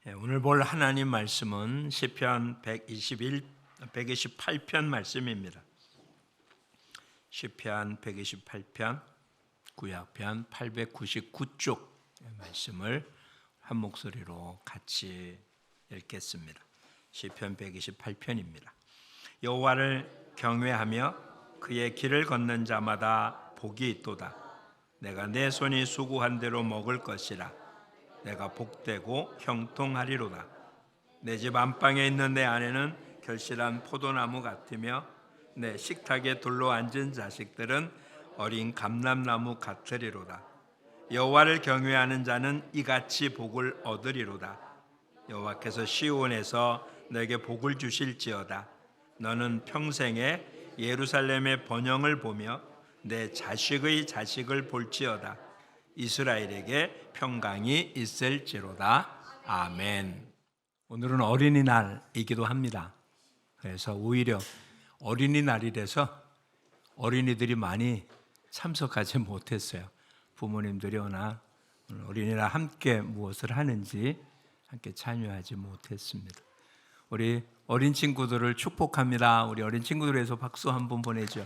오늘 볼 하나님 말씀은 시편 128편 말씀입니다. 시편 128편 구약편 899쪽 말씀을 한 목소리로 같이 읽겠습니다. 시편 128편입니다. 여호와를 경외하며 그의 길을 걷는 자마다 복이 있도다. 내가 내 손이 수고한 대로 먹을 것이라. 내가 복되고 형통하리로다. 내 집 안방에 있는 내 아내는 결실한 포도나무 같으며 내 식탁에 둘러 앉은 자식들은 어린 감람나무 같으리로다. 여호와를 경외하는 자는 이같이 복을 얻으리로다. 여호와께서 시온에서 내게 복을 주실지어다. 너는 평생에 예루살렘의 번영을 보며 내 자식의 자식을 볼지어다. 이스라엘에게 평강이 있을지로다. 아멘. 오늘은 어린이날이기도 합니다. 그래서 오히려 어린이날이라서 어린이들이 많이 참석하지 못했어요. 부모님들이 워낙 어린이날 함께 무엇을 하는지 함께 참여하지 못했습니다. 우리 어린 친구들을 축복합니다. 우리 어린 친구들 위해서 박수 한번 보내죠.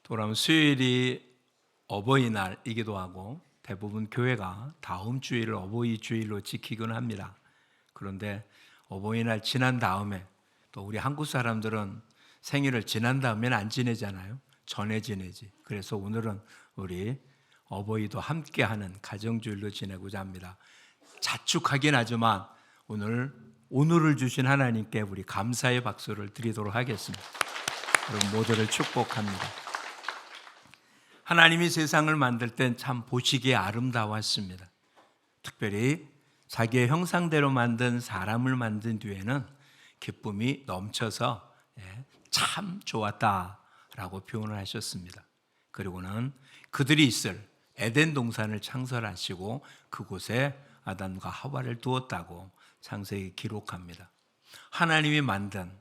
돌아오면 수요일이 어버이날이기도 하고 대부분 교회가 다음 주일을 어버이 주일로 지키곤 합니다. 그런데 어버이날 지난 다음에 또 우리 한국 사람들은 생일을 지난 다음에는 안 지내잖아요. 전에 지내지. 그래서 오늘은 우리 어버이도 함께하는 가정주일로 지내고자 합니다. 자축하긴 하지만 오늘을 주신 하나님께 우리 감사의 박수를 드리도록 하겠습니다. 여러분 모두를 축복합니다. 하나님이 세상을 만들 땐 참 보시기에 아름다웠습니다. 특별히 자기의 형상대로 만든 사람을 만든 뒤에는 기쁨이 넘쳐서 참 좋았다라고 표현을 하셨습니다. 그리고는 그들이 있을 에덴 동산을 창설하시고 그곳에 아담과 하와를 두었다고 창세기 기록합니다. 하나님이 만든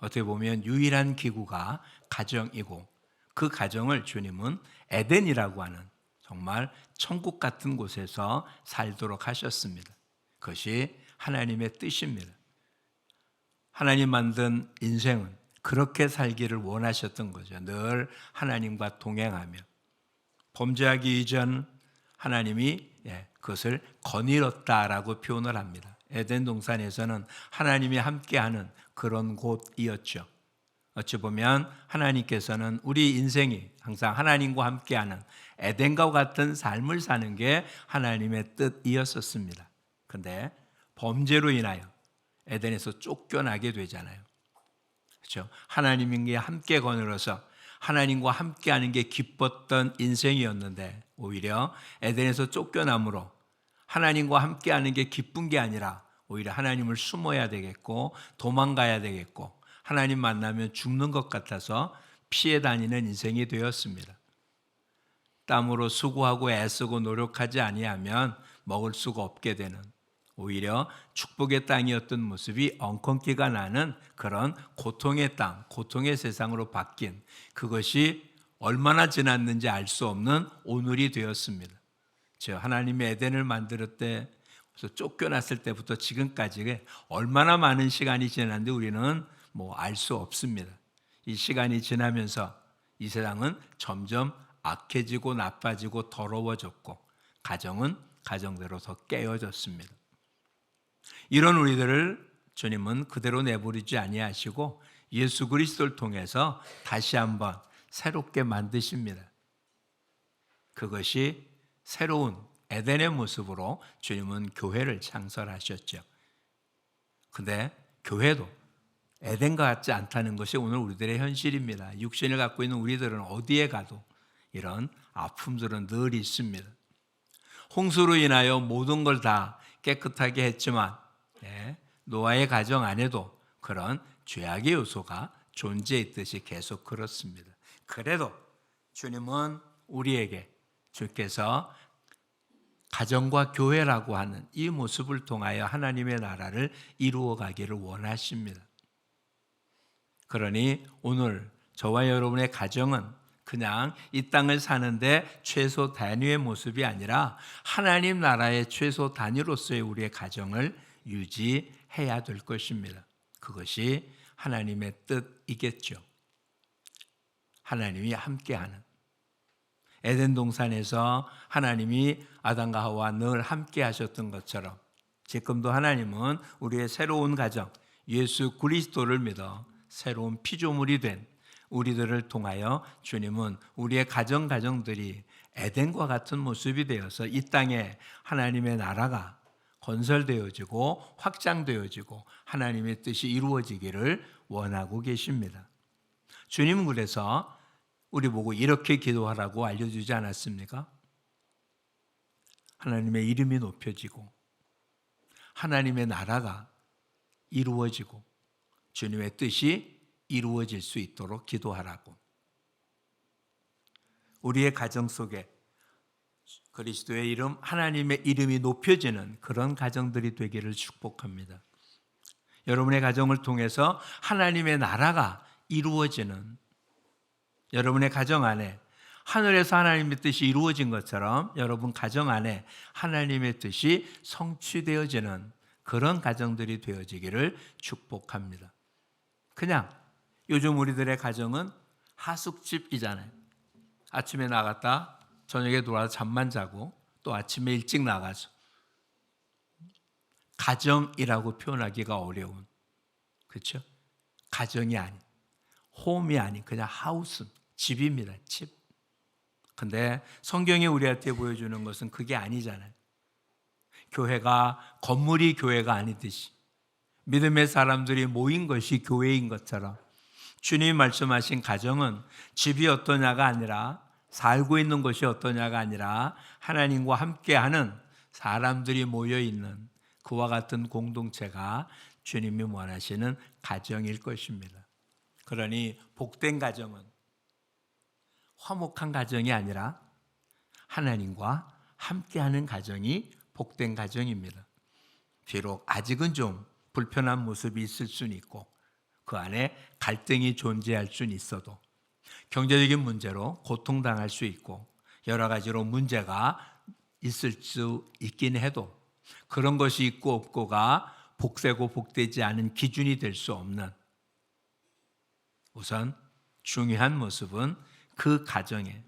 어떻게 보면 유일한 기구가 가정이고 그 가정을 주님은 에덴이라고 하는 정말 천국 같은 곳에서 살도록 하셨습니다. 그것이 하나님의 뜻입니다. 하나님 만든 인생은 그렇게 살기를 원하셨던 거죠. 늘 하나님과 동행하며 범죄하기 이전 하나님이 그것을 거닐었다라고 표현을 합니다. 에덴 동산에서는 하나님이 함께하는 그런 곳이었죠. 어찌 보면 하나님께서는 우리 인생이 항상 하나님과 함께하는 에덴과 같은 삶을 사는 게 하나님의 뜻이었었습니다. 그런데 범죄로 인하여 에덴에서 쫓겨나게 되잖아요. 그렇죠? 하나님과 함께 거느려서 하나님과 함께하는 게 기뻤던 인생이었는데 오히려 에덴에서 쫓겨남으로 하나님과 함께하는 게 기쁜 게 아니라 오히려 하나님을 숨어야 되겠고 도망가야 되겠고 하나님 만나면 죽는 것 같아서 피해 다니는 인생이 되었습니다. 땀으로 수고하고 애쓰고 노력하지 아니하면 먹을 수가 없게 되는 오히려 축복의 땅이었던 모습이 엉겅퀴가 나는 그런 고통의 땅, 고통의 세상으로 바뀐 그것이 얼마나 지났는지 알 수 없는 오늘이 되었습니다. 하나님이 에덴을 만들 때 쫓겨났을 때부터 지금까지 얼마나 많은 시간이 지났는데 우리는 알 수 없습니다. 이 시간이 지나면서 이 세상은 점점 악해지고 나빠지고 더러워졌고 가정은 가정대로 더 깨어졌습니다. 이런 우리들을 주님은 그대로 내버리지 아니하시고 예수 그리스도를 통해서 다시 한번 새롭게 만드십니다. 그것이 새로운 에덴의 모습으로 주님은 교회를 창설하셨죠. 그런데 교회도 에덴과 같지 않다는 것이 오늘 우리들의 현실입니다. 육신을 갖고 있는 우리들은 어디에 가도 이런 아픔들은 늘 있습니다. 홍수로 인하여 모든 걸 다 깨끗하게 했지만 노아의 가정 안에도 그런 죄악의 요소가 존재했듯이 계속 그렇습니다. 그래도 주님은 우리에게 주께서 가정과 교회라고 하는 이 모습을 통하여 하나님의 나라를 이루어 가기를 원하십니다. 그러니 오늘 저와 여러분의 가정은 그냥 이 땅을 사는데 최소 단위의 모습이 아니라 하나님 나라의 최소 단위로서의 우리의 가정을 유지해야 될 것입니다. 그것이 하나님의 뜻이겠죠. 하나님이 함께하는, 에덴 동산에서 하나님이 아담과 하와와 늘 함께 하셨던 것처럼 지금도 하나님은 우리의 새로운 가정, 예수 그리스도를 믿어 새로운 피조물이 된 우리들을 통하여 주님은 우리의 가정들이 에덴과 같은 모습이 되어서 이 땅에 하나님의 나라가 건설되어지고 확장되어지고 하나님의 뜻이 이루어지기를 원하고 계십니다. 주님은 그래서 우리 보고 이렇게 기도하라고 알려주지 않았습니까? 하나님의 이름이 높여지고 하나님의 나라가 이루어지고 주님의 뜻이 이루어질 수 있도록 기도하라고. 우리의 가정 속에 그리스도의 이름, 하나님의 이름이 높여지는 그런 가정들이 되기를 축복합니다. 여러분의 가정을 통해서 하나님의 나라가 이루어지는, 여러분의 가정 안에 하늘에서 하나님의 뜻이 이루어진 것처럼 여러분 가정 안에 하나님의 뜻이 성취되어지는 그런 가정들이 되어지기를 축복합니다. 그냥 요즘 우리들의 가정은 하숙집이잖아요. 아침에 나갔다 저녁에 돌아와서 잠만 자고 또 아침에 일찍 나가서 가정이라고 표현하기가 어려운, 그렇죠? 가정이 아닌, 홈이 아닌 그냥 하우스, 집입니다. 집. 근데 성경이 우리한테 보여주는 것은 그게 아니잖아요. 교회가, 건물이 교회가 아니듯이 믿음의 사람들이 모인 것이 교회인 것처럼 주님이 말씀하신 가정은 집이 어떠냐가 아니라, 살고 있는 것이 어떠냐가 아니라 하나님과 함께하는 사람들이 모여있는 그와 같은 공동체가 주님이 원하시는 가정일 것입니다. 그러니 복된 가정은 화목한 가정이 아니라 하나님과 함께하는 가정이 복된 가정입니다. 비록 아직은 좀 불편한 모습이 있을 수는 있고 그 안에 갈등이 존재할 수는 있어도, 경제적인 문제로 고통당할 수 있고 여러 가지로 문제가 있을 수 있긴 해도 그런 것이 있고 없고가 복되고 복되지 않은 기준이 될 수 없는, 우선 중요한 모습은 그 가정에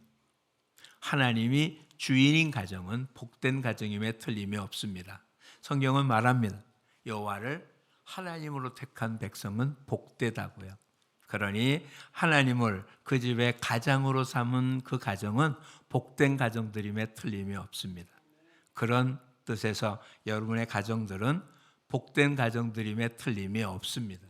하나님이 주인인 가정은 복된 가정임에 틀림이 없습니다. 성경은 말합니다. 여호와를 하나님으로 택한 백성은 복되다고요. 그러니 하나님을 그 집의 가장으로 삼은 그 가정은 복된 가정들임에 틀림이 없습니다. 그런 뜻에서 여러분의 가정들은 복된 가정들임에 틀림이 없습니다.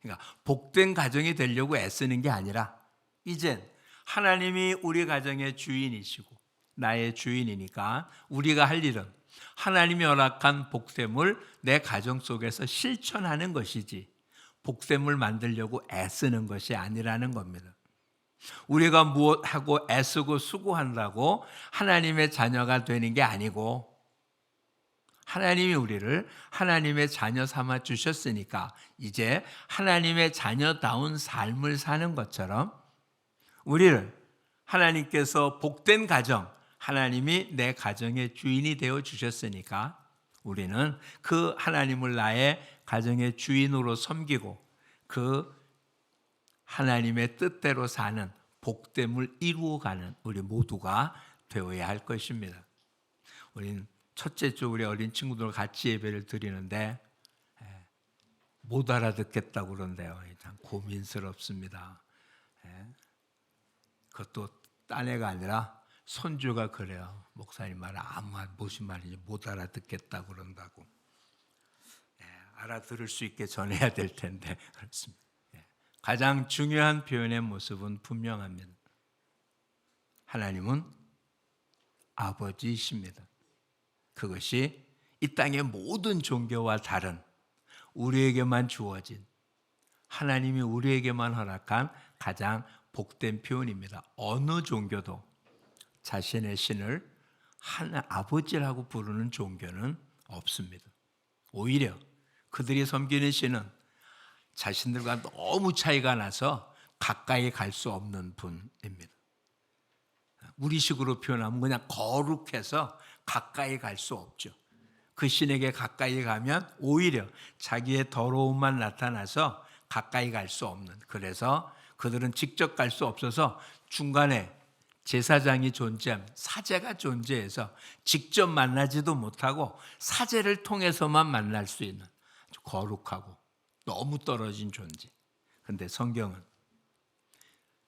그러니까 복된 가정이 되려고 애쓰는 게 아니라 이젠 하나님이 우리 가정의 주인이시고 나의 주인이니까 우리가 할 일은 하나님이 허락한 복됨을 내 가정 속에서 실천하는 것이지 복됨을 만들려고 애쓰는 것이 아니라는 겁니다. 우리가 무엇하고 애쓰고 수고한다고 하나님의 자녀가 되는 게 아니고 하나님이 우리를 하나님의 자녀 삼아 주셨으니까 이제 하나님의 자녀다운 삶을 사는 것처럼 우리를 하나님께서 복된 가정, 하나님이 내 가정의 주인이 되어 주셨으니까 우리는 그 하나님을 나의 가정의 주인으로 섬기고 그 하나님의 뜻대로 사는 복됨을 이루어가는 우리 모두가 되어야 할 것입니다. 우리는 첫째 주 우리 어린 친구들 같이 예배를 드리는데 못 알아듣겠다고 그런데요. 참 고민스럽습니다. 그것도 딴 애가 아니라 손주가 그래요. 목사님 말 무슨 말인지 못 알아듣겠다고 그런다고. 알아들을 수 있게 전해야 될 텐데 그렇습니다. 가장 중요한 표현의 모습은 분명합니다. 하나님은 아버지이십니다. 그것이 이 땅의 모든 종교와 다른 우리에게만 주어진, 하나님이 우리에게만 허락한 가장 복된 표현입니다. 어느 종교도 자신의 신을 아버지라고 부르는 종교는 없습니다. 오히려 그들이 섬기는 신은 자신들과 너무 차이가 나서 가까이 갈 수 없는 분입니다. 우리식으로 표현하면 그냥 거룩해서 가까이 갈 수 없죠. 그 신에게 가까이 가면 오히려 자기의 더러움만 나타나서 가까이 갈 수 없는, 그래서 그들은 직접 갈 수 없어서 중간에 제사장이 존재하면, 사제가 존재해서 직접 만나지도 못하고 사제를 통해서만 만날 수 있는 아주 거룩하고 너무 떨어진 존재. 근데 성경은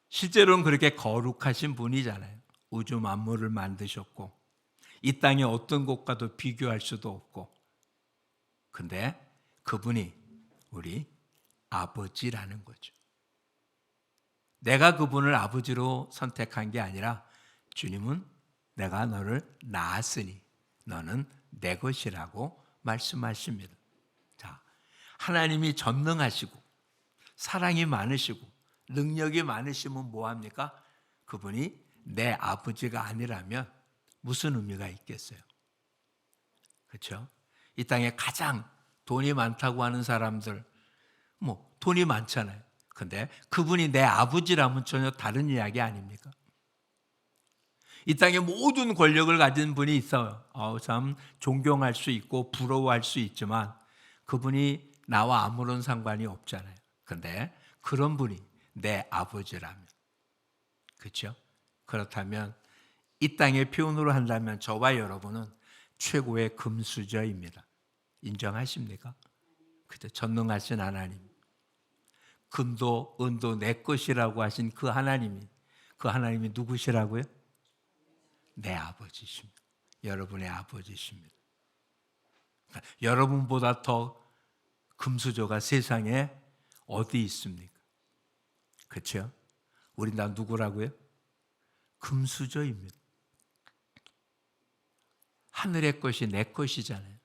실제로는 그렇게 거룩하신 분이잖아요. 우주 만물을 만드셨고 이 땅의 어떤 곳과도 비교할 수도 없고, 근데 그분이 우리 아버지라는 거죠. 내가 그분을 아버지로 선택한 게 아니라 주님은 내가 너를 낳았으니 너는 내 것이라고 말씀하십니다. 자, 하나님이 전능하시고 사랑이 많으시고 능력이 많으시면 뭐합니까? 그분이 내 아버지가 아니라면 무슨 의미가 있겠어요? 그렇죠? 이 땅에 가장 돈이 많다고 하는 사람들, 돈이 많잖아요. 근데 그분이 내 아버지라면 전혀 다른 이야기 아닙니까? 이 땅에 모든 권력을 가진 분이 있어요. 참 존경할 수 있고 부러워할 수 있지만 그분이 나와 아무런 상관이 없잖아요. 근데 그런 분이 내 아버지라면, 그렇죠? 그렇다면 이 땅의 표현으로 한다면 저와 여러분은 최고의 금수저입니다. 인정하십니까? 그죠? 전능하신 하나님, 금도 은도 내 것이라고 하신 그 하나님이 누구시라고요? 내 아버지십니다. 여러분의 아버지십니다. 그러니까 여러분보다 더 금수저가 세상에 어디 있습니까? 그렇죠? 우린 다 누구라고요? 금수저입니다. 하늘의 것이 내 것이잖아요.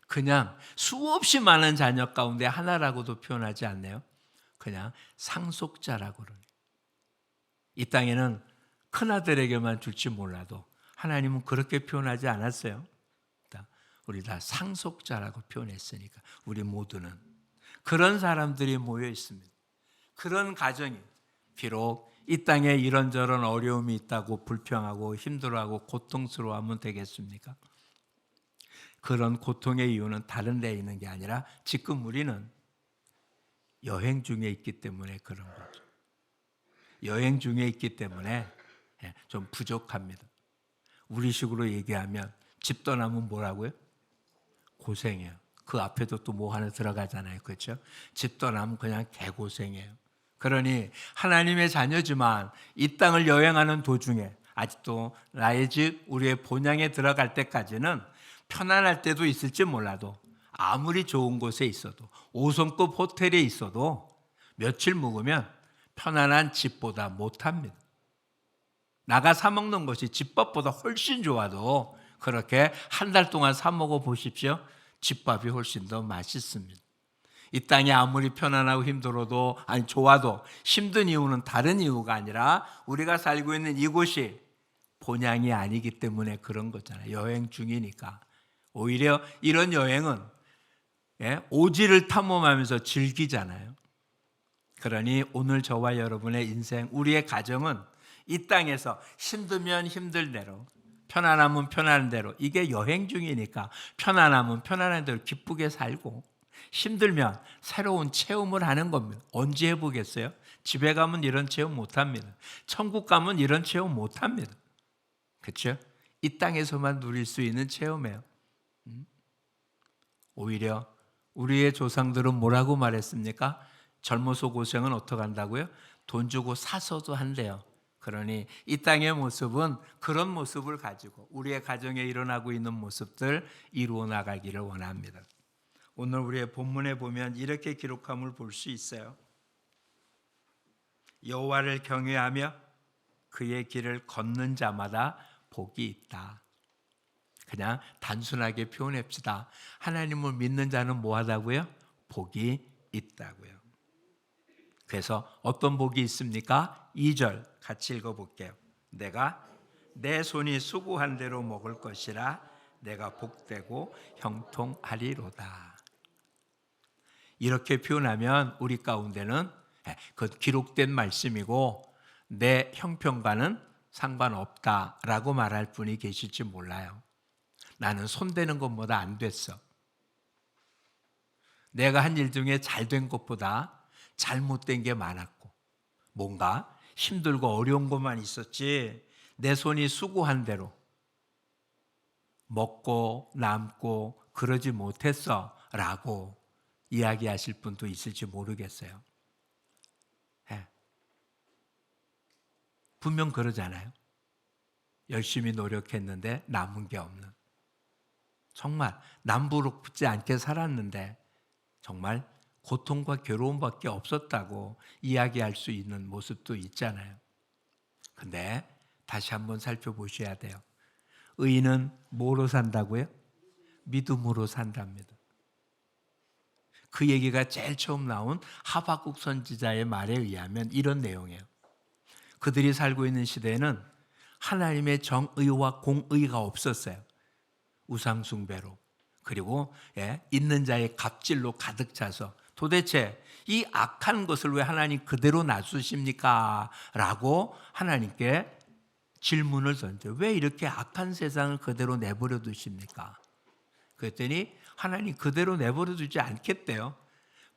그냥 수없이 많은 자녀 가운데 하나라고도 표현하지 않네요. 그냥 상속자라고 그러네요. 이 땅에는 큰아들에게만 줄지 몰라도 하나님은 그렇게 표현하지 않았어요. 우리 다 상속자라고 표현했으니까 우리 모두는 그런 사람들이 모여 있습니다. 그런 가정이 비록 이 땅에 이런저런 어려움이 있다고 불평하고 힘들어하고 고통스러워하면 되겠습니까? 그런 고통의 이유는 다른 데에 있는 게 아니라 지금 우리는 여행 중에 있기 때문에 그런 거죠. 여행 중에 있기 때문에 좀 부족합니다. 우리식으로 얘기하면 집 떠나면 뭐라고요? 고생해요. 그 앞에도 또 뭐 하나 들어가잖아요. 그렇죠? 집 떠나면 그냥 개고생해요. 그러니 하나님의 자녀지만 이 땅을 여행하는 도중에 아직도 나의 집, 우리의 본향에 들어갈 때까지는 편안할 때도 있을지 몰라도 아무리 좋은 곳에 있어도 5성급 호텔에 있어도 며칠 묵으면 편안한 집보다 못합니다. 나가 사 먹는 것이 집밥보다 훨씬 좋아도 그렇게 한 달 동안 사 먹어 보십시오. 집밥이 훨씬 더 맛있습니다. 이 땅이 아무리 편안하고 힘들어도 좋아도 힘든 이유는 다른 이유가 아니라 우리가 살고 있는 이곳이 본향이 아니기 때문에 그런 거잖아요. 여행 중이니까. 오히려 이런 여행은 오지를 탐험하면서 즐기잖아요. 그러니 오늘 저와 여러분의 인생, 우리의 가정은 이 땅에서 힘들면 힘들 대로, 편안하면 편안한 대로, 이게 여행 중이니까 편안하면 편안한 대로 기쁘게 살고, 힘들면 새로운 체험을 하는 겁니다. 언제 해보겠어요? 집에 가면 이런 체험 못합니다. 천국 가면 이런 체험 못합니다. 그렇죠? 이 땅에서만 누릴 수 있는 체험이에요. 오히려 우리의 조상들은 뭐라고 말했습니까? 젊어서 고생은 어떻게 한다고요? 돈 주고 사서도 한대요. 그러니 이 땅의 모습은 그런 모습을 가지고 우리의 가정에 일어나고 있는 모습들 이루어 나가기를 원합니다. 오늘 우리의 본문에 보면 이렇게 기록함을 볼 수 있어요. 여호와를 경외하며 그의 길을 걷는 자마다 복이 있다. 그냥 단순하게 표현합시다. 하나님을 믿는 자는 뭐하다고요? 복이 있다고요. 그래서 어떤 복이 있습니까? 2절 같이 읽어볼게요. 내가 내 손이 수고한 대로 먹을 것이라 내가 복되고 형통하리로다. 이렇게 표현하면 우리 가운데는 그 기록된 말씀이고 내 형편과는 상관없다라고 말할 분이 계실지 몰라요. 나는 손대는 것보다 안 됐어. 내가 한 일 중에 잘된 것보다 잘못된 게 많았고, 뭔가 힘들고 어려운 것만 있었지 내 손이 수고한 대로 먹고 남고 그러지 못했어 라고 이야기하실 분도 있을지 모르겠어요. 네. 분명 그러잖아요. 열심히 노력했는데 남은 게 없는, 정말 남부럽지 않게 살았는데 정말 고통과 괴로움밖에 없었다고 이야기할 수 있는 모습도 있잖아요. 근데 다시 한번 살펴보셔야 돼요. 의인은 뭐로 산다고요? 믿음으로 산답니다. 그 얘기가 제일 처음 나온 하박국 선지자의 말에 의하면 이런 내용이에요. 그들이 살고 있는 시대에는 하나님의 정의와 공의가 없었어요. 우상 숭배로, 그리고 있는 자의 갑질로 가득 차서 도대체 이 악한 것을 왜 하나님 그대로 놔두십니까? 라고 하나님께 질문을 던져. 왜 이렇게 악한 세상을 그대로 내버려 두십니까? 그랬더니 하나님 그대로 내버려 두지 않겠대요.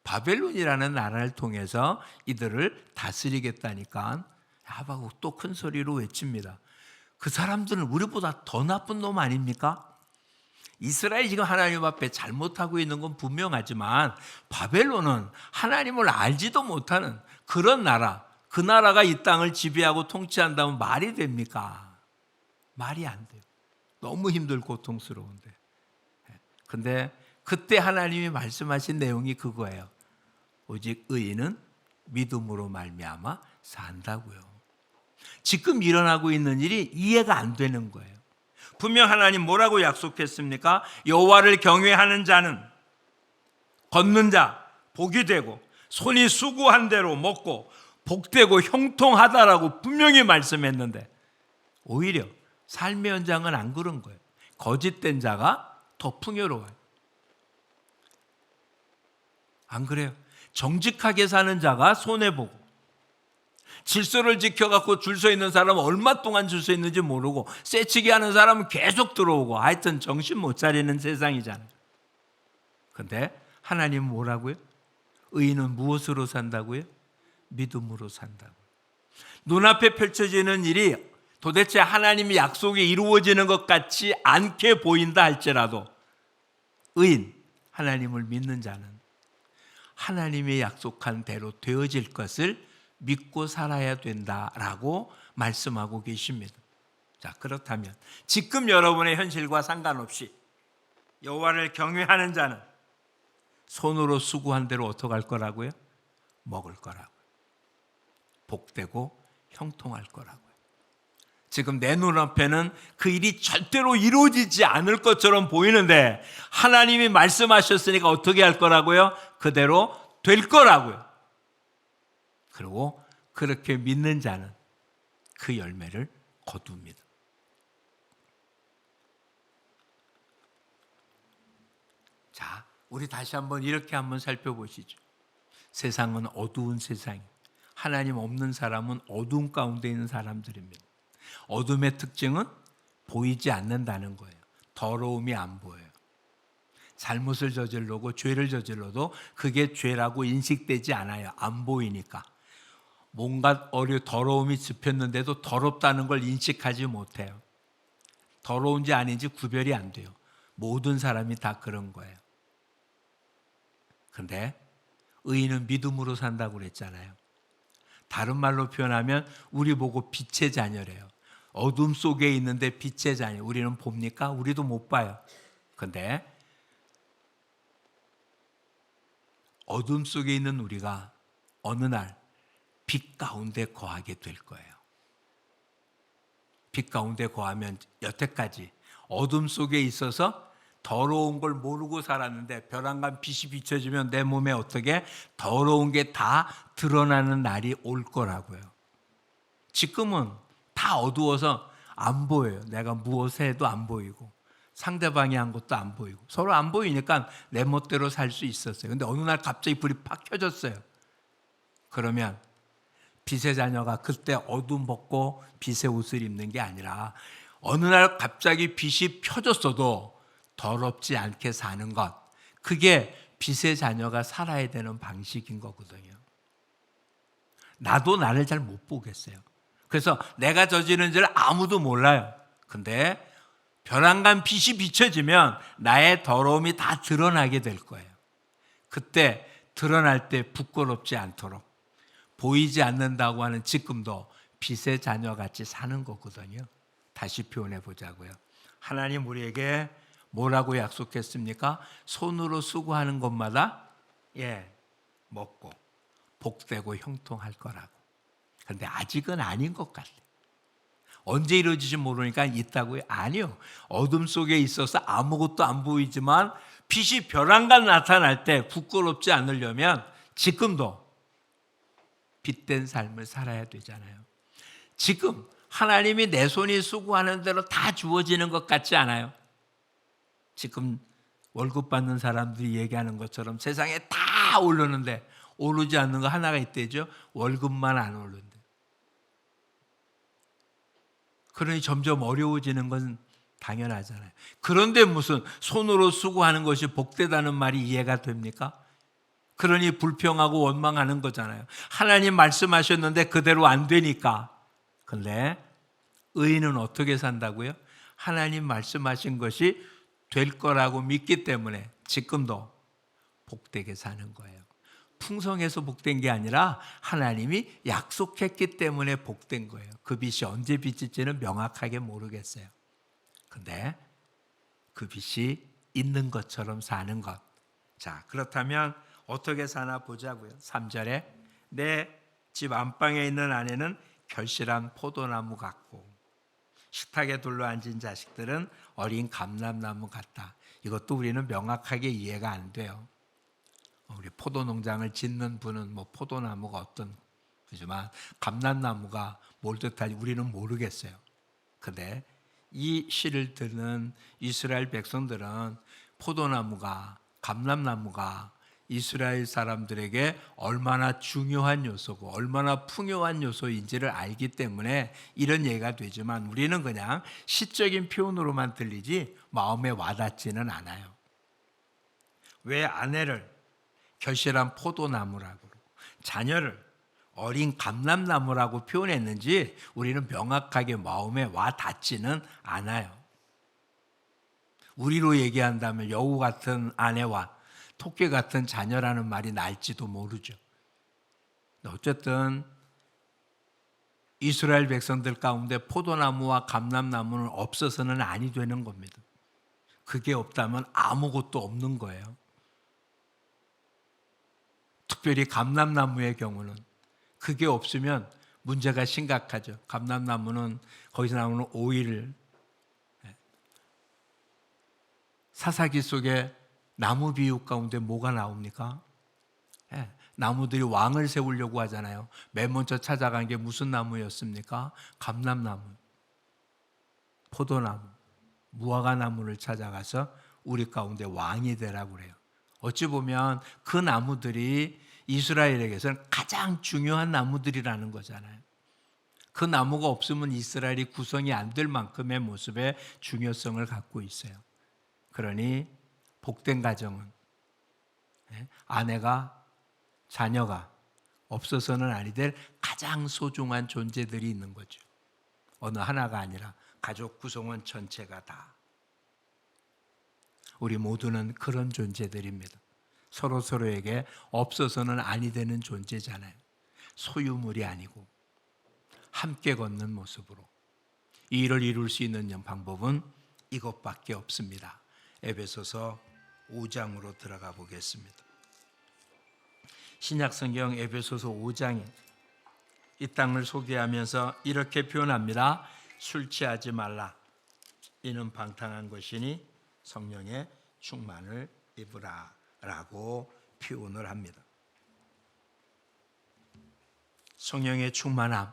바벨론이라는 나라를 통해서 이들을 다스리겠다니까 하박국 또 큰 소리로 외칩니다. 그 사람들은 우리보다 더 나쁜 놈 아닙니까? 이스라엘이 지금 하나님 앞에 잘못하고 있는 건 분명하지만 바벨론은 하나님을 알지도 못하는 그런 나라, 그 나라가 이 땅을 지배하고 통치한다면 말이 됩니까? 말이 안 돼요. 너무 힘들고 고통스러운데. 근데 그때 하나님이 말씀하신 내용이 그거예요. 오직 의인은 믿음으로 말미암아 산다고요. 지금 일어나고 있는 일이 이해가 안 되는 거예요. 분명 하나님 뭐라고 약속했습니까? 여호와를 경외하는 자는, 걷는 자 복이 되고 손이 수고한 대로 먹고 복되고 형통하다라고 분명히 말씀했는데 오히려 삶의 현장은 안 그런 거예요. 거짓된 자가 더 풍요로워요. 안 그래요? 정직하게 사는 자가 손해보고, 질서를 지켜갖고 줄 서 있는 사람은 얼마 동안 줄 서 있는지 모르고, 쇠치기 하는 사람은 계속 들어오고, 하여튼 정신 못 차리는 세상이잖아요. 그런데 하나님은 뭐라고요? 의인은 무엇으로 산다고요? 믿음으로 산다고요. 눈앞에 펼쳐지는 일이 도대체 하나님의 약속이 이루어지는 것 같지 않게 보인다 할지라도 의인, 하나님을 믿는 자는 하나님의 약속한 대로 되어질 것을 믿고 살아야 된다라고 말씀하고 계십니다. 자, 그렇다면 지금 여러분의 현실과 상관없이 여호와를 경외하는 자는 손으로 수고한 대로 어떻게 할 거라고요? 먹을 거라고요. 복되고 형통할 거라고요. 지금 내 눈앞에는 그 일이 절대로 이루어지지 않을 것처럼 보이는데 하나님이 말씀하셨으니까 어떻게 할 거라고요? 그대로 될 거라고요. 그리고 그렇게 믿는 자는 그 열매를 거둡니다. 자, 우리 다시 한번 이렇게 한번 살펴보시죠. 세상은 어두운 세상이에요. 하나님 없는 사람은 어두운 가운데 있는 사람들입니다. 어둠의 특징은 보이지 않는다는 거예요. 더러움이 안 보여요. 잘못을 저질러고 죄를 저질러도 그게 죄라고 인식되지 않아요. 안 보이니까. 뭔가 더러움이 짚혔는데도 더럽다는 걸 인식하지 못해요. 더러운지 아닌지 구별이 안 돼요. 모든 사람이 다 그런 거예요. 그런데 의인은 믿음으로 산다고 그랬잖아요. 다른 말로 표현하면 우리 보고 빛의 자녀래요. 어둠 속에 있는데 빛의 자녀. 우리는 봅니까? 우리도 못 봐요. 그런데 어둠 속에 있는 우리가 어느 날 빛 가운데 거하게 될 거예요. 빛 가운데 거하면 여태까지 어둠 속에 있어서 더러운 걸 모르고 살았는데 벼랑간 빛이 비춰지면 내 몸에 어떻게 더러운 게 다 드러나는 날이 올 거라고요. 지금은 다 어두워서 안 보여요. 내가 무엇을 해도 안 보이고 상대방이 한 것도 안 보이고 서로 안 보이니까 내 멋대로 살 수 있었어요. 근데 어느 날 갑자기 불이 팍 켜졌어요. 그러면 빛의 자녀가 그때 어둠 벗고 빛의 옷을 입는 게 아니라 어느 날 갑자기 빛이 펴졌어도 더럽지 않게 사는 것, 그게 빛의 자녀가 살아야 되는 방식인 거거든요. 나도 나를 잘 못 보겠어요. 그래서 내가 저지른 죄를 아무도 몰라요. 근데 벼랑간 빛이 비춰지면 나의 더러움이 다 드러나게 될 거예요. 그때 드러날 때 부끄럽지 않도록 보이지 않는다고 하는 지금도 빛의 자녀같이 사는 거거든요. 다시 표현해 보자고요. 하나님 우리에게 뭐라고 약속했습니까? 손으로 수고하는 것마다 먹고 복되고 형통할 거라고. 그런데 아직은 아닌 것 같아요. 언제 이루어질지 모르니까 있다고요? 아니요. 어둠 속에 있어서 아무것도 안 보이지만 빛이 벼랑간 나타날 때 부끄럽지 않으려면 지금도 빛된 삶을 살아야 되잖아요. 지금 하나님이 내 손이 수고하는 대로 다 주어지는 것 같지 않아요? 지금 월급 받는 사람들이 얘기하는 것처럼 세상에 다 오르는데 오르지 않는 거 하나가 있대죠. 월급만 안 오른대. 그러니 점점 어려워지는 건 당연하잖아요. 그런데 무슨 손으로 수고하는 것이 복되다는 말이 이해가 됩니까? 그러니 불평하고 원망하는 거잖아요. 하나님 말씀하셨는데 그대로 안 되니까. 근데 의인은 어떻게 산다고요? 하나님 말씀하신 것이 될 거라고 믿기 때문에 지금도 복되게 사는 거예요. 풍성해서 복된 게 아니라 하나님이 약속했기 때문에 복된 거예요. 그 빛이 언제 비칠지는 명확하게 모르겠어요. 근데 그 빛이 있는 것처럼 사는 것. 자, 그렇다면 어떻게 사나 보자고요. 3절에 내 집 안방에 있는 아내는 결실한 포도나무 같고 식탁에 둘러앉은 자식들은 어린 감람나무 같다. 이것도 우리는 명확하게 이해가 안 돼요. 우리 포도 농장을 짓는 분은 뭐 포도나무가 어떤 그지만 감람나무가 뭘 뜻하지 우리는 모르겠어요. 근데 이 시를 듣는 이스라엘 백성들은 포도나무가 감람나무가 이스라엘 사람들에게 얼마나 중요한 요소고 얼마나 풍요한 요소인지를 알기 때문에 이런 얘기가 되지만 우리는 그냥 시적인 표현으로만 들리지 마음에 와닿지는 않아요. 왜 아내를 결실한 포도나무라고 자녀를 어린 감람나무라고 표현했는지 우리는 명확하게 마음에 와닿지는 않아요. 우리로 얘기한다면 여우 같은 아내와 토끼 같은 자녀라는 말이 날지도 모르죠. 어쨌든 이스라엘 백성들 가운데 포도나무와 감람나무는 없어서는 아니 되는 겁니다. 그게 없다면 아무것도 없는 거예요. 특별히 감람나무의 경우는 그게 없으면 문제가 심각하죠. 감람나무는 거기서 나오는 오일, 사사기 속에 나무 비유 가운데 뭐가 나옵니까? 나무들이 왕을 세우려고 하잖아요. 맨 먼저 찾아간 게 무슨 나무였습니까? 감람나무, 포도나무, 무화과나무를 찾아가서 우리 가운데 왕이 되라고 그래요. 어찌 보면 그 나무들이 이스라엘에게서는 가장 중요한 나무들이라는 거잖아요. 그 나무가 없으면 이스라엘이 구성이 안 될 만큼의 모습의 중요성을 갖고 있어요. 그러니 복된 가정은 아내가 자녀가 없어서는 아니 될 가장 소중한 존재들이 있는 거죠. 어느 하나가 아니라 가족 구성원 전체가 다. 우리 모두는 그런 존재들입니다. 서로에게 없어서는 아니 되는 존재잖아요. 소유물이 아니고 함께 걷는 모습으로 이 일을 이룰 수 있는 방법은 이것밖에 없습니다. 에베소서 5장으로 들어가 보겠습니다. 신약성경 에베소서 5장에 이 땅을 소개하면서 이렇게 표현합니다. 술 취하지 말라. 이는 방탕한 것이니 성령의 충만을 입으라 라고 표현을 합니다. 성령의 충만함.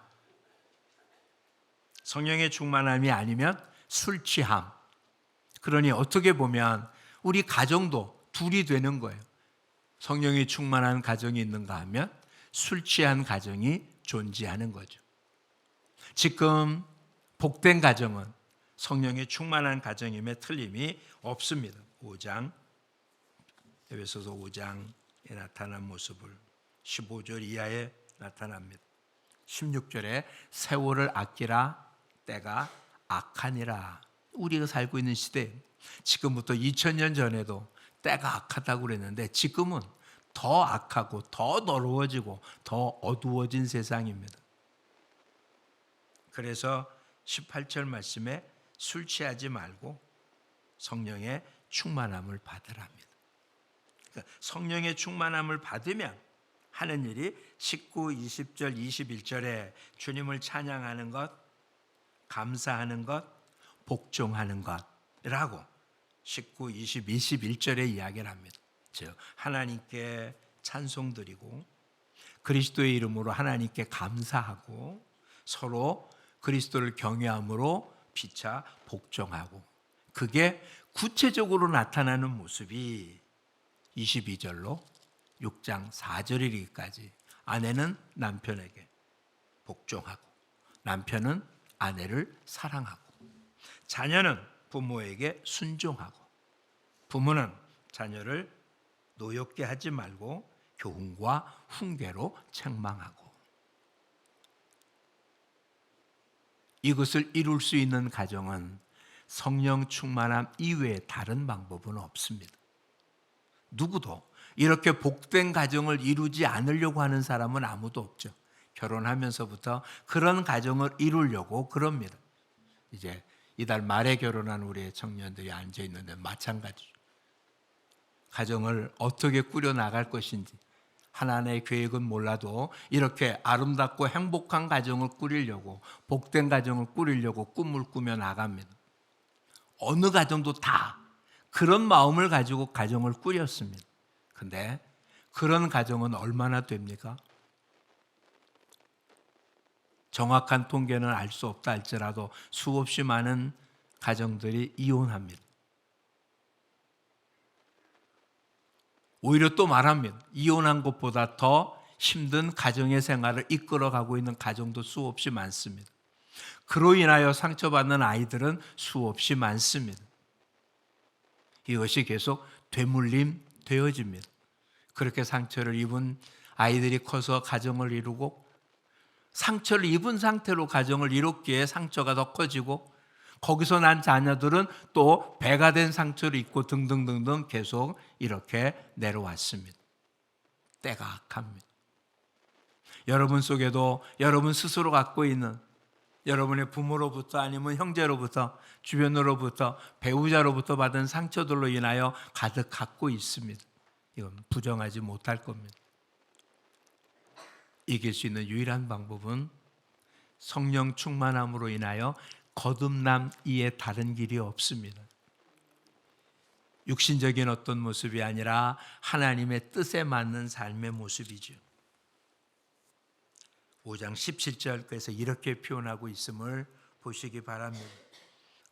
성령의 충만함이 아니면 술 취함. 그러니 어떻게 보면 우리 가정도 둘이 되는 거예요. 성령이 충만한 가정이 있는가 하면 술 취한 가정이 존재하는 거죠. 지금 복된 가정은 성령의 충만한 가정임에 틀림이 없습니다. 5장, 에베소서 5장에 나타난 모습을 15절 이하에 나타납니다. 16절에 세월을 아끼라 때가 악하니라. 우리가 살고 있는 시대, 지금부터 2000년 전에도 때가 악하다고 그랬는데 지금은 더 악하고 더 더러워지고 더 어두워진 세상입니다. 그래서 18절 말씀에 술 취하지 말고 성령의 충만함을 받으랍니다. 그러니까 성령의 충만함을 받으면 하는 일이 19, 20절, 21절에 주님을 찬양하는 것, 감사하는 것, 복종하는 것이라고 19, 20, 21절에 이야기를 합니다. 즉 하나님께 찬송드리고 그리스도의 이름으로 하나님께 감사하고 서로 그리스도를 경외함으로 피차 복종하고, 그게 구체적으로 나타나는 모습이 22절로 6장 4절 이르기까지 아내는 남편에게 복종하고 남편은 아내를 사랑하고 자녀는 부모에게 순종하고 부모는 자녀를 노엽게 하지 말고 교훈과 훈계로 책망하고. 이것을 이룰 수 있는 가정은 성령 충만함 이외에 다른 방법은 없습니다. 누구도 이렇게 복된 가정을 이루지 않으려고 하는 사람은 아무도 없죠. 결혼하면서부터 그런 가정을 이루려고 그럽니다. 이제 이달 말에 결혼한 우리의 청년들이 앉아 있는데 마찬가지죠. 가정을 어떻게 꾸려 나갈 것인지 하나님의 계획은 몰라도 이렇게 아름답고 행복한 가정을 꾸리려고, 복된 가정을 꾸리려고 꿈을 꾸며 나갑니다. 어느 가정도 다 그런 마음을 가지고 가정을 꾸렸습니다. 근데 그런 가정은 얼마나 됩니까? 정확한 통계는 알 수 없다 할지라도 수없이 많은 가정들이 이혼합니다. 오히려 또 말합니다. 이혼한 것보다 더 힘든 가정의 생활을 이끌어가고 있는 가정도 수없이 많습니다. 그로 인하여 상처받는 아이들은 수없이 많습니다. 이것이 계속 되물림 되어집니다. 그렇게 상처를 입은 아이들이 커서 가정을 이루고, 상처를 입은 상태로 가정을 이뤘기에 상처가 더 커지고, 거기서 난 자녀들은 또 배가 된 상처를 입고 등등등등 계속 이렇게 내려왔습니다. 때가 악합니다. 여러분 속에도 여러분 스스로 갖고 있는 여러분의 부모로부터 아니면 형제로부터, 주변으로부터, 배우자로부터 받은 상처들로 인하여 가득 갖고 있습니다. 이건 부정하지 못할 겁니다. 이길 수 있는 유일한 방법은 성령 충만함으로 인하여 거듭남 이에 다른 길이 없습니다. 육신적인 어떤 모습이 아니라 하나님의 뜻에 맞는 삶의 모습이죠. 5장 17절 그래서 이렇게 표현하고 있음을 보시기 바랍니다.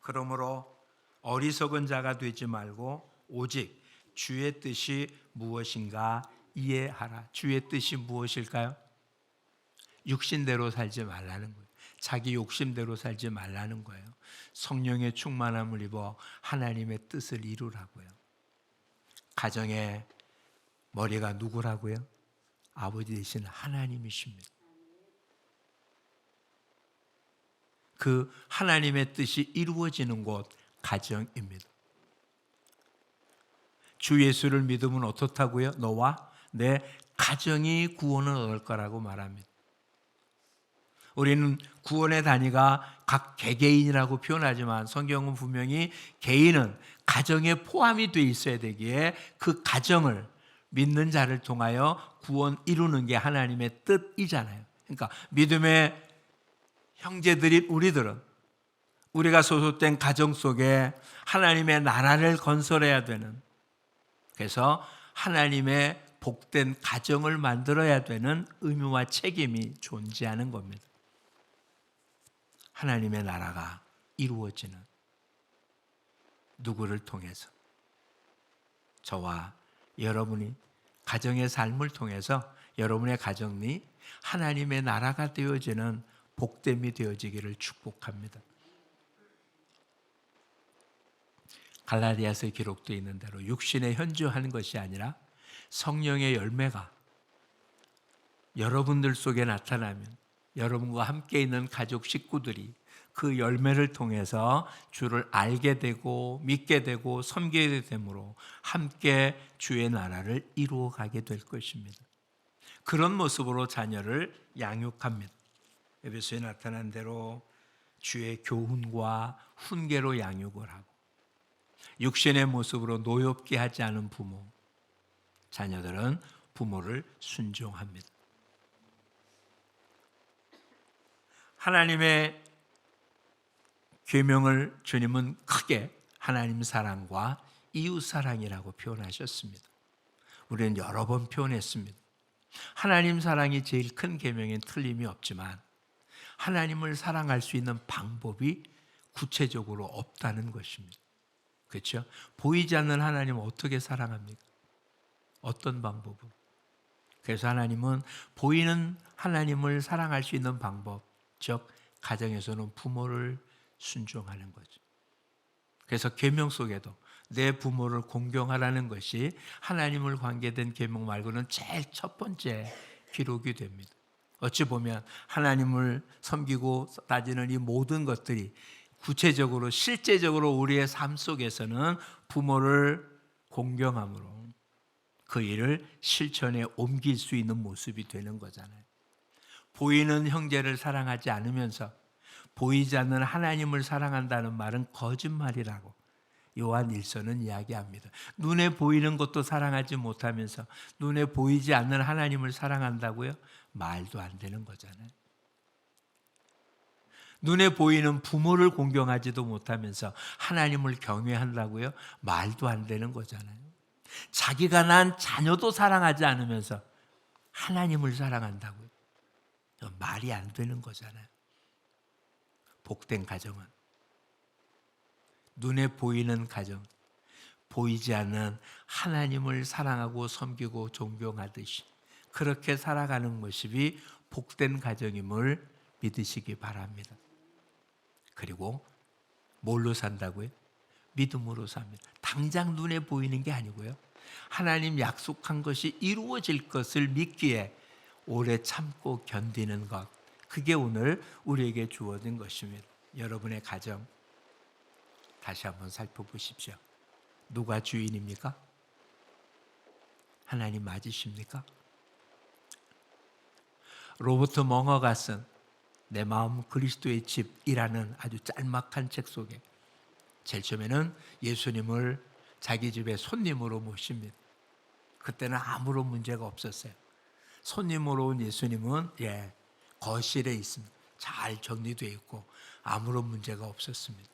그러므로 어리석은 자가 되지 말고 오직 주의 뜻이 무엇인가 이해하라. 주의 뜻이 무엇일까요? 육신대로 살지 말라는 거예요. 자기 욕심대로 살지 말라는 거예요. 성령의 충만함을 입어 하나님의 뜻을 이루라고요. 가정의 머리가 누구라고요? 아버지 되신 하나님이십니다. 그 하나님의 뜻이 이루어지는 곳 가정입니다. 주 예수를 믿으면 어떻다고요? 너와 내 가정이 구원을 얻을 거라고 말합니다. 우리는 구원의 단위가 각 개개인이라고 표현하지만 성경은 분명히 개인은 가정에 포함이 돼 있어야 되기에 그 가정을 믿는 자를 통하여 구원 이루는 게 하나님의 뜻이잖아요. 그러니까 믿음의 형제들인 우리들은 우리가 소속된 가정 속에 하나님의 나라를 건설해야 되는, 그래서 하나님의 복된 가정을 만들어야 되는 의무와 책임이 존재하는 겁니다. 하나님의 나라가 이루어지는 누구를 통해서? 저와 여러분이 가정의 삶을 통해서 여러분의 가정이 하나님의 나라가 되어지는 복됨이 되어지기를 축복합니다. 갈라디아서에 기록되어 있는 대로 육신에 현주하는 것이 아니라 성령의 열매가 여러분들 속에 나타나면 여러분과 함께 있는 가족 식구들이 그 열매를 통해서 주를 알게 되고 믿게 되고 섬기게 되므로 함께 주의 나라를 이루어가게 될 것입니다. 그런 모습으로 자녀를 양육합니다. 에베소에 나타난 대로 주의 교훈과 훈계로 양육을 하고 육신의 모습으로 노엽게 하지 않은 부모, 자녀들은 부모를 순종합니다. 하나님의 계명을 주님은 크게 하나님 사랑과 이웃 사랑이라고 표현하셨습니다. 우리는 여러 번 표현했습니다. 하나님 사랑이 제일 큰 계명엔 틀림이 없지만 하나님을 사랑할 수 있는 방법이 구체적으로 없다는 것입니다. 그렇죠? 보이지 않는 하나님을 어떻게 사랑합니까? 어떤 방법으로? 그래서 하나님은 보이는 하나님을 사랑할 수 있는 방법, 즉 가정에서는 부모를 순종하는 거죠. 그래서 계명 속에도 내 부모를 공경하라는 것이 하나님을 관계된 계명 말고는 제일 첫 번째 기록이 됩니다. 어찌 보면 하나님을 섬기고 따지는 이 모든 것들이 구체적으로 실제적으로 우리의 삶 속에서는 부모를 공경함으로 그 일을 실천에 옮길 수 있는 모습이 되는 거잖아요. 보이는 형제를 사랑하지 않으면서 보이지 않는 하나님을 사랑한다는 말은 거짓말이라고 요한 1서는 이야기합니다. 눈에 보이는 것도 사랑하지 못하면서 눈에 보이지 않는 하나님을 사랑한다고요? 말도 안 되는 거잖아요. 눈에 보이는 부모를 공경하지도 못하면서 하나님을 경외한다고요? 말도 안 되는 거잖아요. 자기가 낳은 자녀도 사랑하지 않으면서 하나님을 사랑한다고요? 말이 안 되는 거잖아요. 복된 가정은 눈에 보이는 가정, 보이지 않는 하나님을 사랑하고 섬기고 존경하듯이 그렇게 살아가는 모습이 복된 가정임을 믿으시기 바랍니다. 그리고 뭘로 산다고요? 믿음으로 삽니다. 당장 눈에 보이는 게 아니고요. 하나님 약속한 것이 이루어질 것을 믿기에 오래 참고 견디는 것, 그게 오늘 우리에게 주어진 것입니다. 여러분의 가정 다시 한번 살펴보십시오. 누가 주인입니까? 하나님 맞으십니까? 로버트 멍어가 쓴 내 마음 그리스도의 집이라는 아주 짤막한 책 속에 제일 처음에는 예수님을 자기 집에 손님으로 모십니다. 그때는 아무런 문제가 없었어요. 손님으로 온 예수님은 거실에 있습니다. 잘 정리되어 있고 아무런 문제가 없었습니다.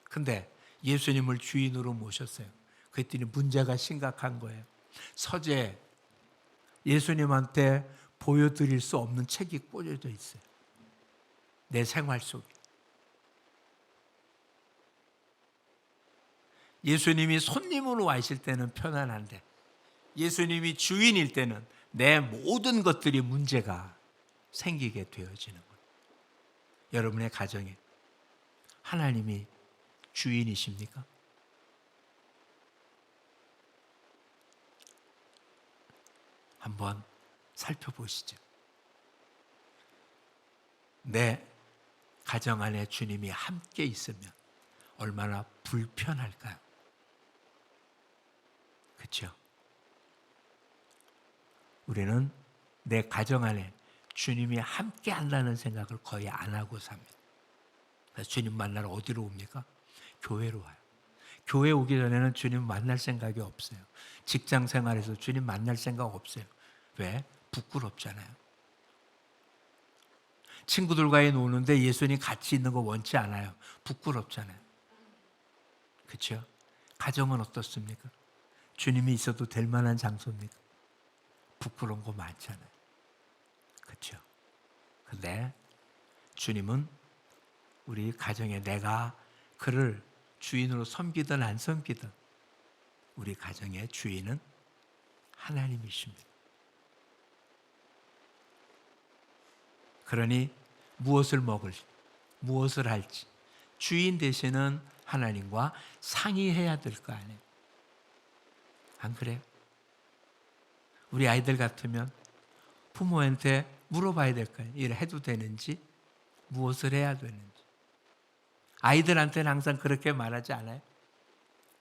근데 예수님을 주인으로 모셨어요. 그랬더니 문제가 심각한 거예요. 서재에 예수님한테 보여드릴 수 없는 책이 꽂혀져 있어요. 내 생활 속에. 예수님이 손님으로 와 있을 때는 편안한데 예수님이 주인일 때는 내 모든 것들이 문제가 생기게 되어지는 거예요. 여러분의 가정에 하나님이 주인이십니까? 한번 살펴보시죠. 내 가정 안에 주님이 함께 있으면 얼마나 불편할까요? 그렇죠? 우리는 내 가정 안에 주님이 함께 한다는 생각을 거의 안 하고 삽니다. 그래서 주님 만나러 어디로 옵니까? 교회로 와요. 교회 오기 전에는 주님 만날 생각이 없어요. 직장 생활에서 주님 만날 생각 없어요. 왜? 부끄럽잖아요. 친구들과의 노는데 예수님 같이 있는 거 원치 않아요. 부끄럽잖아요. 그렇죠? 가정은 어떻습니까? 주님이 있어도 될 만한 장소입니까? 부끄러운 거 많잖아요. 그렇죠? 근데 주님은 우리 가정에 내가 그를 주인으로 섬기든 안 섬기든 우리 가정의 주인은 하나님이십니다. 그러니 무엇을 먹을지, 무엇을 할지 주인 되시는 하나님과 상의해야 될 거 아니에요. 안 그래요? 우리 아이들 같으면 부모한테 물어봐야 될 거예요. 일 해도 되는지, 무엇을 해야 되는지. 아이들한테는 항상 그렇게 말하지 않아요?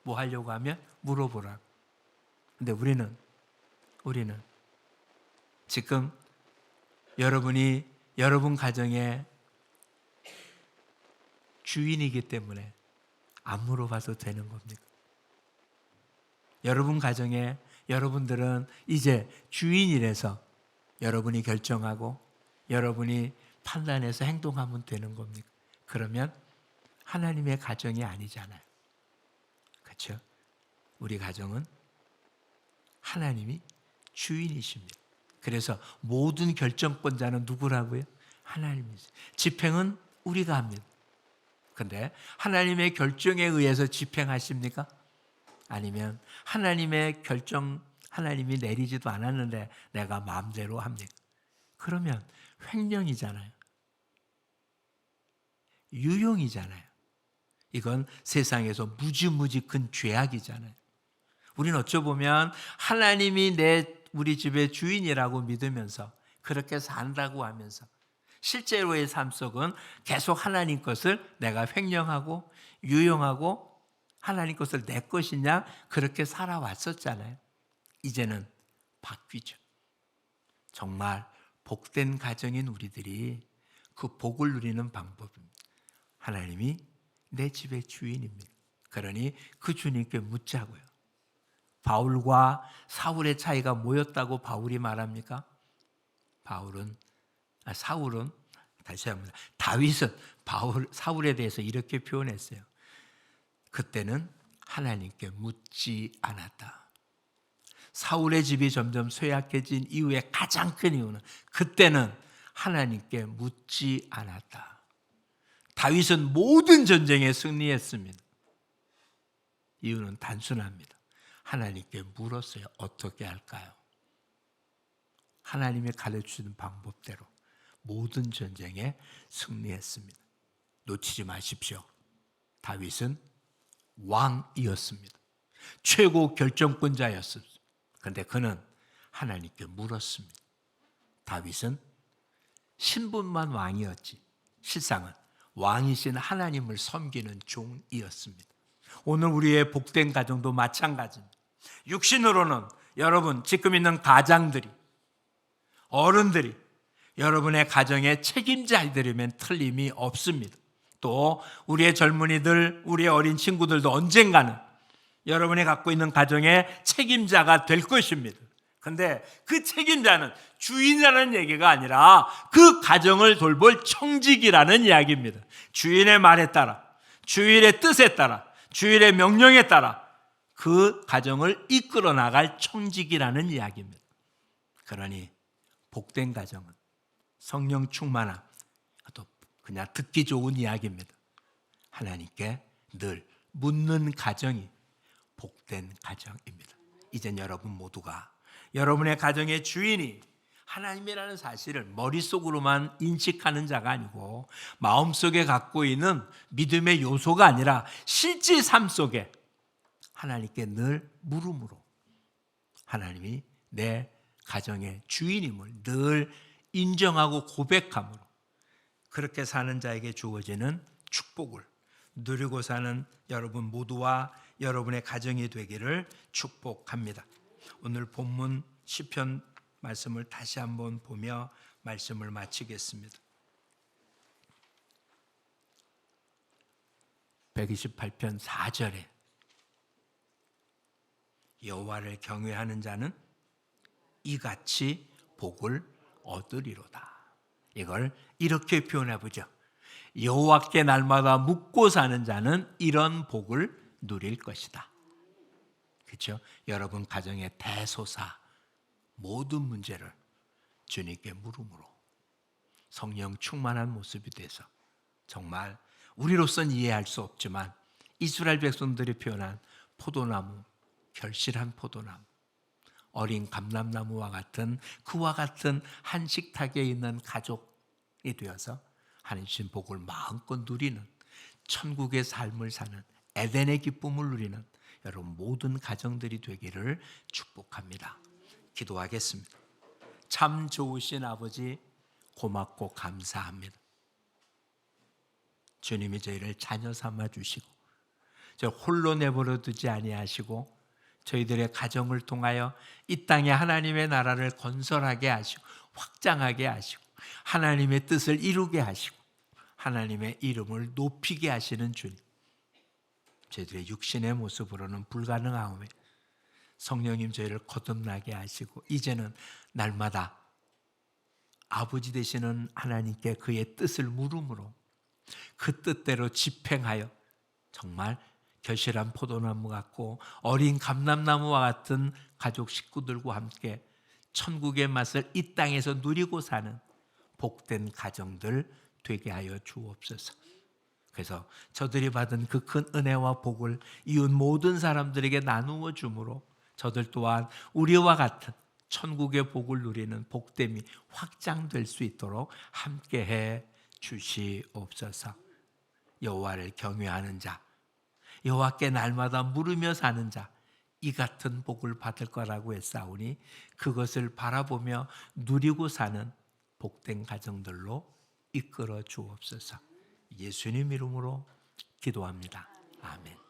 뭐 하려고 하면 물어보라고. 근데 우리는 지금 여러분이 여러분 가정의 주인이기 때문에 안 물어봐도 되는 겁니까? 여러분 가정에 여러분들은 이제 주인이라서 여러분이 결정하고 여러분이 판단해서 행동하면 되는 겁니까? 그러면 하나님의 가정이 아니잖아요. 그렇죠? 우리 가정은 하나님이 주인이십니다. 그래서 모든 결정권자는 누구라고요? 하나님이죠. 집행은 우리가 합니다. 그런데 하나님의 결정에 의해서 집행하십니까? 아니면 하나님의 결정, 하나님이 내리지도 않았는데 내가 마음대로 합니까? 그러면 횡령이잖아요. 유용이잖아요. 이건 세상에서 무지무지 큰 죄악이잖아요. 우리는 어쩌보면 하나님이 우리 집의 주인이라고 믿으면서 그렇게 산다고 하면서 실제로의 삶 속은 계속 하나님 것을 내가 횡령하고 유용하고 하나님 것을 내 것이냐 그렇게 살아왔었잖아요. 이제는 바뀌죠. 정말 복된 가정인 우리들이 그 복을 누리는 방법입니다. 하나님이 내 집의 주인입니다. 그러니 그 주님께 묻자고요. 바울과 사울의 차이가 뭐였다고 바울이 말합니까? 사울은 다시 한번 다윗은 사울에 대해서 이렇게 표현했어요. 그때는 하나님께 묻지 않았다. 사울의 집이 점점 쇠약해진 이후에 가장 큰 이유는 그때는 하나님께 묻지 않았다. 다윗은 모든 전쟁에 승리했습니다. 이유는 단순합니다. 하나님께 물었어요. 어떻게 할까요? 하나님이 가르치는 방법대로 모든 전쟁에 승리했습니다. 놓치지 마십시오. 다윗은 왕이었습니다. 최고 결정권자였습니다. 그런데 그는 하나님께 물었습니다. 다윗은 신분만 왕이었지 실상은 왕이신 하나님을 섬기는 종이었습니다. 오늘 우리의 복된 가정도 마찬가지입니다. 육신으로는 여러분 지금 있는 가장들이 어른들이 여러분의 가정의 책임자들이면 틀림이 없습니다. 또 우리의 젊은이들, 우리의 어린 친구들도 언젠가는 여러분이 갖고 있는 가정의 책임자가 될 것입니다. 그런데 그 책임자는 주인이라는 얘기가 아니라 그 가정을 돌볼 청직이라는 이야기입니다. 주인의 말에 따라, 주인의 뜻에 따라, 주인의 명령에 따라 그 가정을 이끌어 나갈 청직이라는 이야기입니다. 그러니 복된 가정은 성령 충만함, 또 그냥 듣기 좋은 이야기입니다. 하나님께 늘 묻는 가정이 복된 가정입니다. 이젠 여러분 모두가 여러분의 가정의 주인이 하나님이라는 사실을 머릿속으로만 인식하는 자가 아니고 마음속에 갖고 있는 믿음의 요소가 아니라 실제 삶 속에 하나님께 늘 물음으로 하나님이 내 가정의 주인임을 늘 인정하고 고백함으로 그렇게 사는 자에게 주어지는 축복을 누리고 사는 여러분 모두와 여러분의 가정이 되기를 축복합니다. 오늘 본문 시편 말씀을 다시 한번 보며 말씀을 마치겠습니다. 128편 4절에 여호와를 경외하는 자는 이같이 복을 얻으리로다. 이걸 이렇게 표현해 보죠. 여호와께 날마다 묵고 사는 자는 이런 복을 누릴 것이다. 그렇죠? 여러분 가정의 대소사 모든 문제를 주님께 물음으로 성령 충만한 모습이 돼서 정말 우리로서는 이해할 수 없지만 이스라엘 백성들이 표현한 포도나무, 결실한 포도나무, 어린 감람나무와 같은 그와 같은 한 식탁에 있는 가족이 되어서 하나님 주신 복을 마음껏 누리는 천국의 삶을 사는 에덴의 기쁨을 누리는 여러분 모든 가정들이 되기를 축복합니다. 기도하겠습니다. 참 좋으신 아버지 고맙고 감사합니다. 주님이 저희를 자녀 삼아 주시고 저 홀로 내버려 두지 아니하시고 저희들의 가정을 통하여 이 땅에 하나님의 나라를 건설하게 하시고 확장하게 하시고 하나님의 뜻을 이루게 하시고 하나님의 이름을 높이게 하시는 주님, 저희들의 육신의 모습으로는 불가능하오매 성령님 저희를 거듭나게 하시고 이제는 날마다 아버지 되시는 하나님께 그의 뜻을 물음으로 그 뜻대로 집행하여 정말 결실한 포도나무 같고 어린 감람나무와 같은 가족 식구들과 함께 천국의 맛을 이 땅에서 누리고 사는 복된 가정들 되게 하여 주옵소서. 그래서 저들이 받은 그 큰 은혜와 복을 이웃 모든 사람들에게 나누어 주므로 저들 또한 우리와 같은 천국의 복을 누리는 복됨이 확장될 수 있도록 함께해 주시옵소서. 여호와를 경외하는 자, 여호와께 날마다 물으며 사는 자, 이 같은 복을 받을 거라고 했사오니 그것을 바라보며 누리고 사는 복된 가정들로 이끌어 주옵소서. 예수님 이름으로 기도합니다. 아멘.